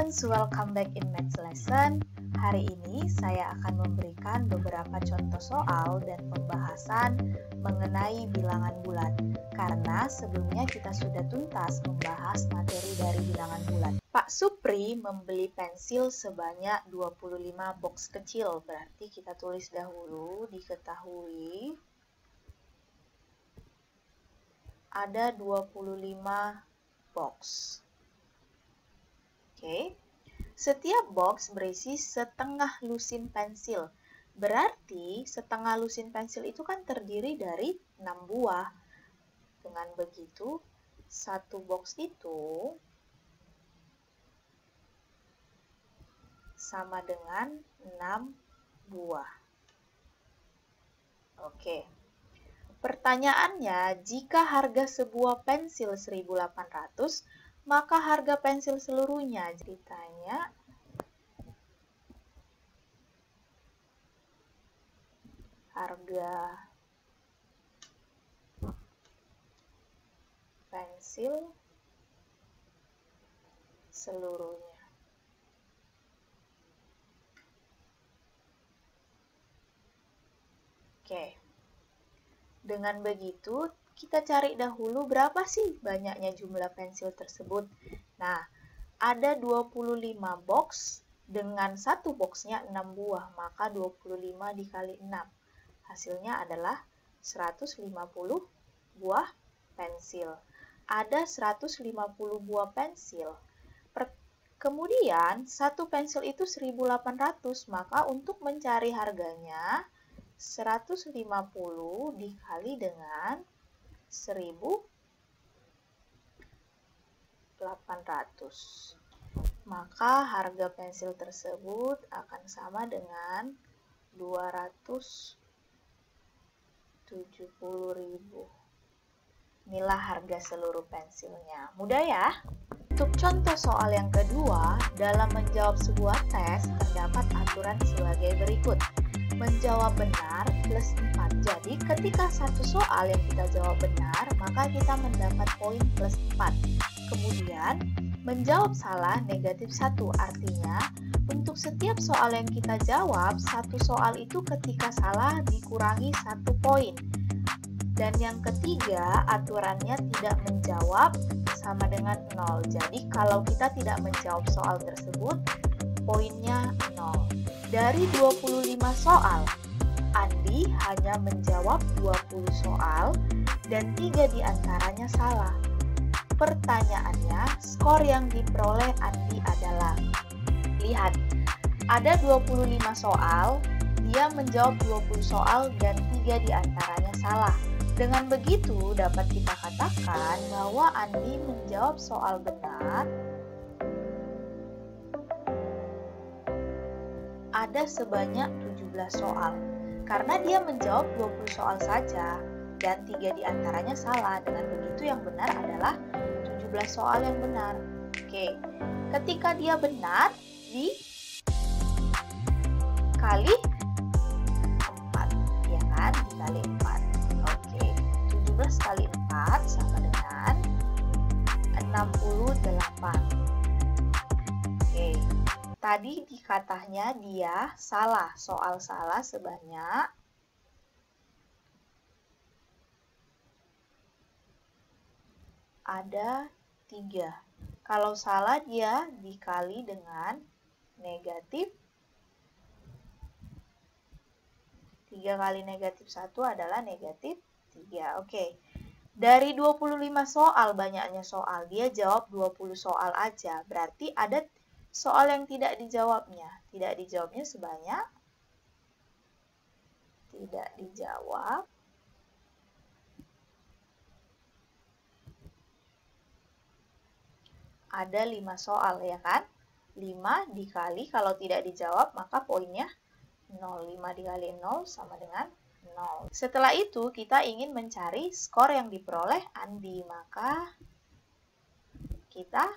students, welcome back in Maths lesson. Hari ini saya akan memberikan beberapa contoh soal dan pembahasan mengenai bilangan bulat. Karena sebelumnya kita sudah tuntas membahas materi dari bilangan bulat. Pak Supri membeli pensil sebanyak 25 box kecil. Berarti kita tulis dahulu, diketahui ada 25 box. Oke. Setiap box berisi setengah lusin pensil. Berarti setengah lusin pensil itu kan terdiri dari 6 buah. Dengan begitu, satu box itu sama dengan 6 buah. Oke. Pertanyaannya, jika harga sebuah pensil 1.800, maka harga pensil seluruhnya. Ditanya, harga pensil seluruhnya. Oke. Dengan begitu, kita cari dahulu berapa sih banyaknya jumlah pensil tersebut. Nah, ada 25 box dengan satu boxnya 6 buah, maka 25 dikali 6. Hasilnya adalah 150 buah pensil. Ada 150 buah pensil. Kemudian, satu pensil itu 1.800, maka untuk mencari harganya, 150 dikali dengan 1.800. Maka harga pensil tersebut akan sama dengan 270.000. Inilah harga seluruh pensilnya. Mudah ya? Untuk contoh soal yang kedua, dalam menjawab sebuah tes terdapat aturan sebagai berikut. Menjawab benar plus 4. Jadi ketika satu soal yang kita jawab benar, maka kita mendapat poin plus 4. Kemudian menjawab salah negatif 1. Artinya untuk setiap soal yang kita jawab, satu soal itu ketika salah dikurangi 1 poin. Dan yang ketiga, aturannya tidak menjawab sama dengan 0. Jadi kalau kita tidak menjawab soal tersebut, poinnya 0. Dari 25 soal, Andi hanya menjawab 20 soal dan 3 diantaranya salah. Pertanyaannya, skor yang diperoleh Andi adalah, lihat, ada 25 soal, dia menjawab 20 soal dan 3 diantaranya salah. Dengan begitu, dapat kita katakan bahwa Andi menjawab soal benar ada sebanyak 17 soal. Karena dia menjawab 20 soal saja dan 3 diantaranya salah. Dengan begitu yang benar adalah 17 soal yang benar. Oke, ketika dia benar dikali 4, ya kan? Dikali 4. Oke, 17 kali 4 sama dengan 68. Oke. Tadi dikatanya dia salah, soal salah sebanyak ada 3. Kalau salah dia dikali dengan negatif 3 kali negatif 1 adalah negatif 3. Oke. Dari 25 soal, banyaknya soal, dia jawab 20 soal aja. Berarti ada soal yang tidak dijawabnya. Tidak dijawabnya sebanyak tidak dijawab ada 5 soal, ya kan? 5 dikali, kalau tidak dijawab maka poinnya 0. 5 dikali 0 sama dengan 0. Setelah itu kita ingin mencari skor yang diperoleh Andi, maka kita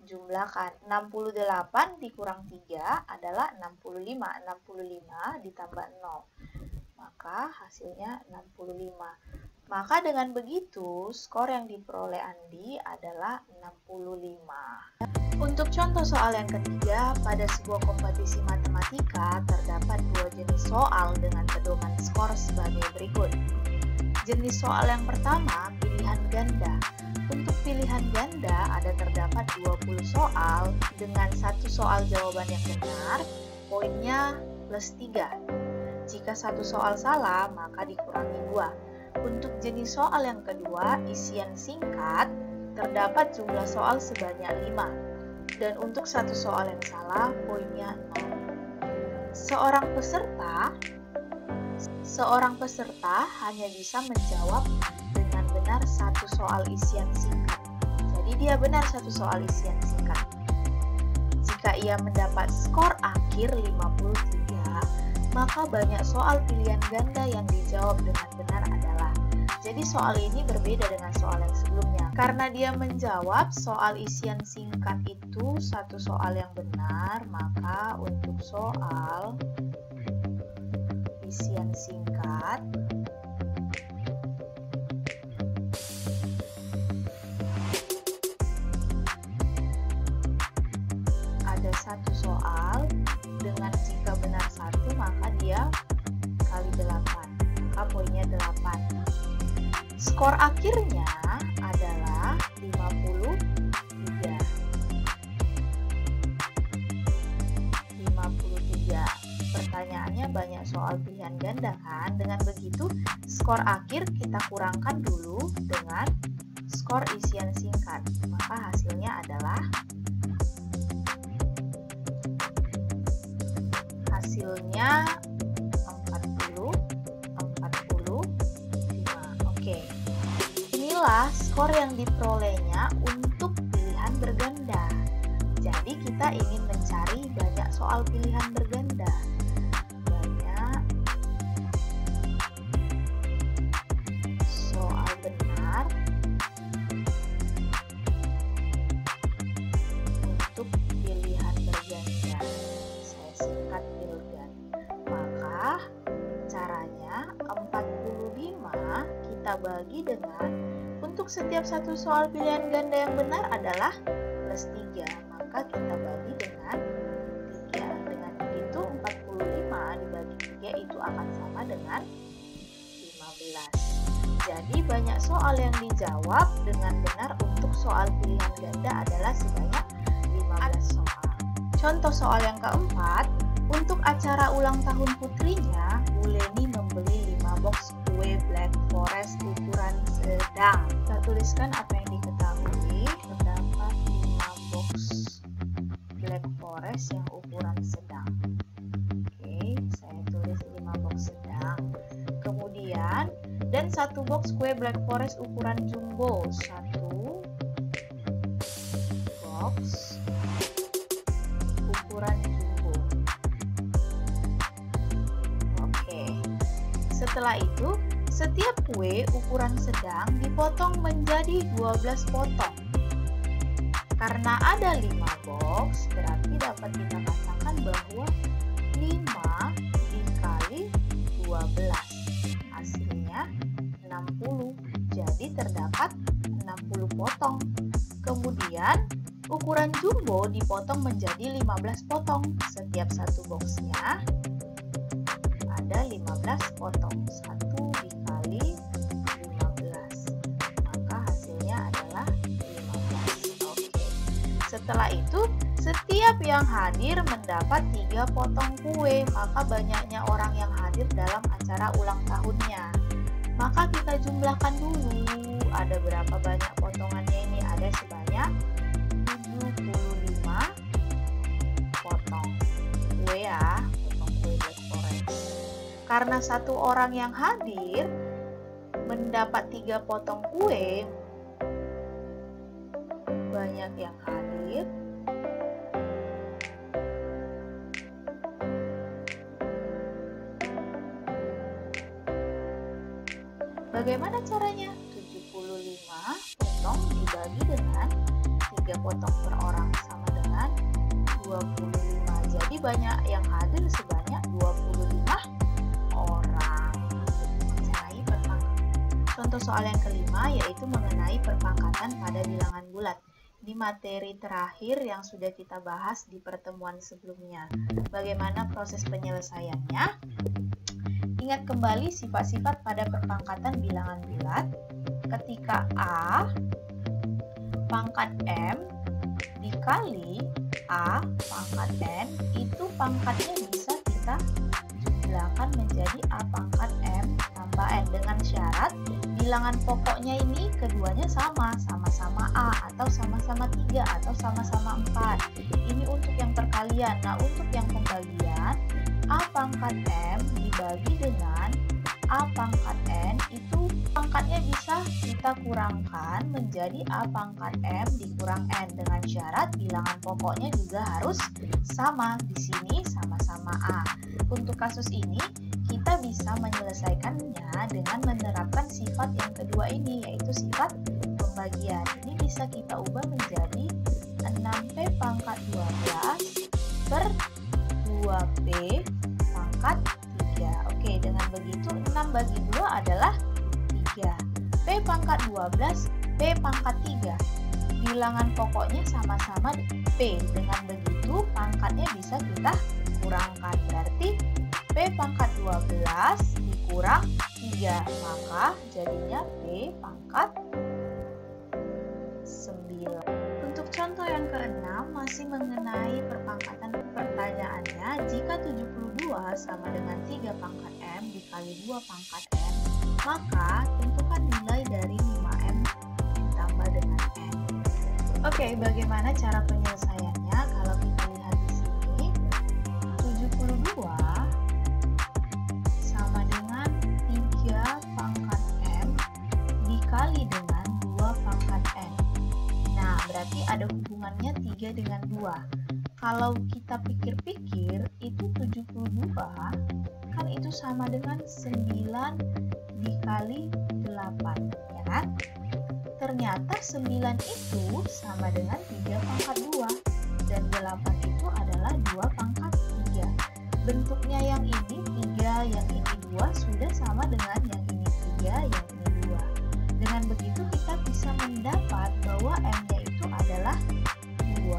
jumlahkan. 68 dikurang 3 adalah 65. 65 ditambah 0. Maka hasilnya 65. Maka dengan begitu, skor yang diperoleh Andi adalah 65. Untuk contoh soal yang ketiga, pada sebuah kompetisi matematika terdapat dua jenis soal dengan pedoman skor sebagai berikut. Jenis soal yang pertama, pilihan ganda. Untuk pilihan ganda ada terdapat 20 soal dengan satu soal jawaban yang benar, poinnya +3. Jika satu soal salah, maka dikurangi 2. Untuk jenis soal yang kedua, isian singkat, terdapat jumlah soal sebanyak 5. Dan untuk satu soal yang salah, poinnya 0. Seorang peserta hanya bisa menjawab dengan benar satu soal isian singkat. Jadi dia benar satu soal isian singkat. Jika ia mendapat skor akhir 53, maka banyak soal pilihan ganda yang dijawab dengan benar adalah. Jadi soal ini berbeda dengan soal yang sebelumnya. Karena dia menjawab soal isian singkat itu satu soal yang benar, maka untuk soal isian singkat ada satu soal dengan jika benar 1 maka dia kali 8, maka poinnya 8. Skor akhirnya adalah 53. Pertanyaannya banyak soal pilihan ganda kan? Dengan begitu, skor akhir kita kurangkan dulu dengan skor isian singkat. Maka hasilnya adalah hasilnya 45. Oke. Inilah skor yang diperolehnya untuk pilihan berganda. Jadi kita ingin mencari banyak soal pilihan berganda. Banyak soal benar untuk pilihan berganda. Saya singkat pilgan. Maka caranya 45 kita bagi dengan untuk setiap satu soal pilihan ganda yang benar adalah +3. Maka kita bagi dengan 3. Dengan begitu 45 dibagi 3 itu akan sama dengan 15. Jadi banyak soal yang dijawab dengan benar untuk soal pilihan ganda adalah sebanyak 15 soal. Contoh soal yang keempat, untuk acara ulang tahun putrinya, Bu Leni membeli 5 box kue Black Forest ukuran sedang. Kita tuliskan apa yang diketahui. Terdapat 5 box Black Forest yang ukuran sedang. Oke, saya tulis 5 box sedang. Kemudian, dan 1 box kue Black Forest ukuran jumbo. 1 box ukuran jumbo. Oke. Setelah itu, setiap kue ukuran sedang dipotong menjadi 12 potong. Karena ada 5 box, berarti dapat kita katakan bahwa 5 dikali 12. Hasilnya 60. Jadi terdapat 60 potong. Kemudian, ukuran jumbo dipotong menjadi 15 potong. Setiap satu boxnya ada 15 potong. 1 dikali 15. Maka hasilnya adalah 15. Oke. Setelah itu, setiap yang hadir mendapat 3 potong kue. Maka banyaknya orang yang hadir dalam acara ulang tahunnya. Maka kita jumlahkan dulu. Ada berapa banyak potongannya ini? Ada sebanyak 75 potong kue ya, potong kue Black Forest. Karena satu orang yang hadir mendapat 3 potong kue, banyak yang hadir, bagaimana caranya? 75 potong dibagi dengan 3 potong per orang sama dengan 25. Jadi banyak yang hadir sebanyak 25 orang. Contoh soal yang kelima yaitu mengenai perpangkatan pada bilangan bulat. Ini materi terakhir yang sudah kita bahas di pertemuan sebelumnya. Bagaimana proses penyelesaiannya? Ingat kembali sifat-sifat pada perpangkatan bilangan bulat. Ketika A pangkat M dikali A pangkat N, itu pangkatnya bisa kita jumlahkan menjadi A pangkat M tambah N dengan syarat bilangan pokoknya ini keduanya sama-sama A atau sama-sama 3 atau sama-sama 4. Ini untuk yang perkalian. Nah, untuk yang pembagian, A pangkat M dibagi dengan A pangkat N, itu pangkatnya bisa kita kurangkan menjadi A pangkat M dikurang N dengan syarat bilangan pokoknya juga harus sama. Di sini sama-sama A. Untuk kasus ini, kita bisa menyelesaikannya dengan menerapkan sifat yang kedua ini, yaitu sifat pembagian. Ini bisa kita ubah menjadi 6P pangkat 12 per 2P pangkat 3. Oke, dengan begitu 6 bagi 2 adalah 3. P pangkat 12, P pangkat 3. Bilangan pokoknya sama-sama P. Dengan begitu pangkatnya bisa kita kurangkan. Berarti P pangkat 12 dikurang 3. Maka jadinya P pangkat 9. Untuk contoh yang keenam masih mengenai perpangkatan. Pertanyaannya, jika 72 sama dengan 3 pangkat M dikali 2 pangkat M, maka tentukan nilai dari 5M ditambah dengan N. Oke, bagaimana cara penyelesaiannya? Kalau kita lihat di sini, 72 sama dengan 3 pangkat M dikali dengan 2 pangkat N. Nah, berarti ada hubungannya 3 dengan 2. Kalau kita pikir-pikir, itu 72 kan itu sama dengan 9 dikali 8, ya kan? Ternyata 9 itu sama dengan 3 pangkat 2 dan 8 itu adalah 2 pangkat 3. Bentuknya yang ini 3, yang ini 2 sudah sama dengan yang ini 3, yang ini 2. Dengan begitu kita bisa mendapat bahwa M-nya itu adalah 2.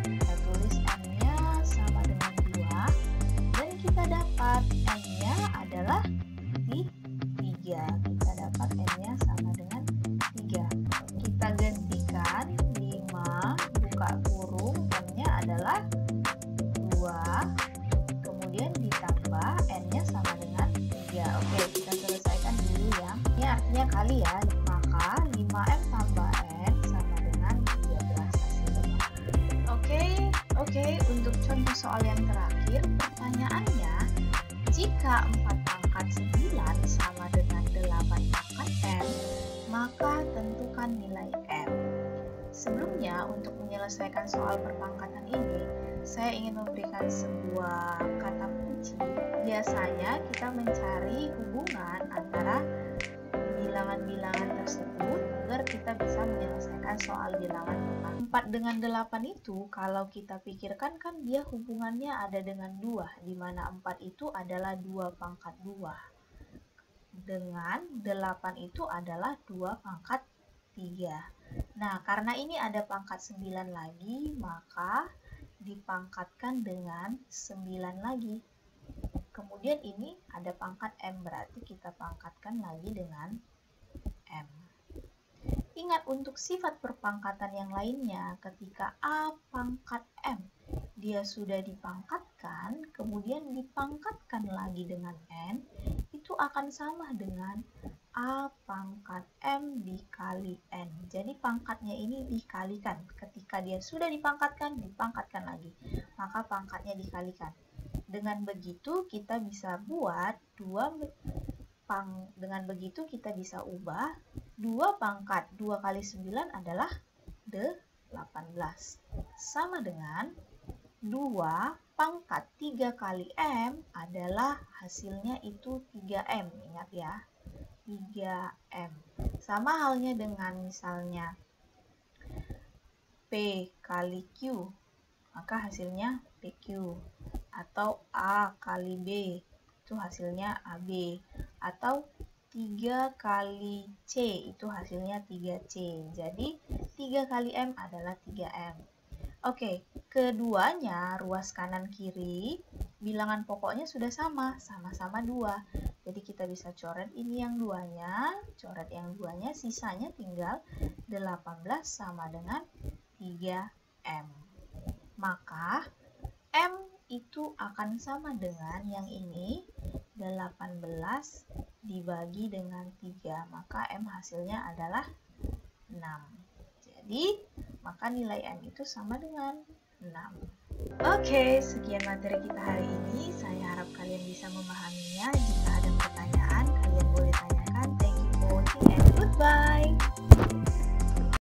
Kita tulis M-nya sama dengan 2 dan kita dapat N-nya adalah 3. Kita dapat N-nya sama dengan 3. Kita gantikan 5 buka kurung, M-nya adalah 2. Kemudian ditambah N-nya sama dengan 3. Oke, kita selesaikan dulu ya. Ini artinya kali ya. Maka 5M tambah N sama dengan 13 hasilnya. Oke, untuk contoh soal yang terakhir, pertanyaannya, jika 4 pangkat 9 sama dengan 8 pangkat M, maka tentukan nilai M. Sebelumnya, untuk menyelesaikan soal perpangkatan ini, saya ingin memberikan sebuah kata kunci. Biasanya kita mencari hubungan antara bilangan-bilangan tersebut agar kita bisa menyelesaikan soal bilangan 4 dengan 8 itu, kalau kita pikirkan kan dia hubungannya ada dengan 2, di mana 4 itu adalah 2 pangkat 2. Dengan 8 itu adalah 2 pangkat 3. Nah, karena ini ada pangkat 9 lagi, maka dipangkatkan dengan 9 lagi. Kemudian ini ada pangkat M, berarti kita pangkatkan lagi dengan M. Ingat untuk sifat perpangkatan yang lainnya, ketika A pangkat M, dia sudah dipangkatkan, kemudian dipangkatkan lagi dengan N, itu akan sama dengan A pangkat M dikali N. Jadi pangkatnya ini dikalikan. Ketika dia sudah dipangkatkan, dipangkatkan lagi. Maka pangkatnya dikalikan. Dengan begitu kita bisa buat dengan begitu kita bisa ubah 2 pangkat 2 kali 9 adalah 18. Sama dengan 2 pangkat 3 kali M adalah hasilnya itu 3M. Ingat ya, 3M. Sama halnya dengan misalnya P kali Q, maka hasilnya PQ. Atau A kali B, itu hasilnya AB. Atau 3 kali C, itu hasilnya 3C. Jadi 3 kali M adalah 3M. Oke, keduanya ruas kanan kiri, bilangan pokoknya sudah sama-sama 2. Jadi kita bisa coret ini yang duanya, coret yang duanya, sisanya tinggal 18 sama dengan 3M. Maka M itu akan sama dengan yang ini, 18 dibagi dengan 3. Maka M hasilnya adalah 6. Jadi, maka nilai M itu sama dengan 6. Oke, sekian materi kita hari ini. Saya harap kalian bisa memahaminya. Jika ada pertanyaan, kalian boleh tanyakan. Thank you for watching and goodbye.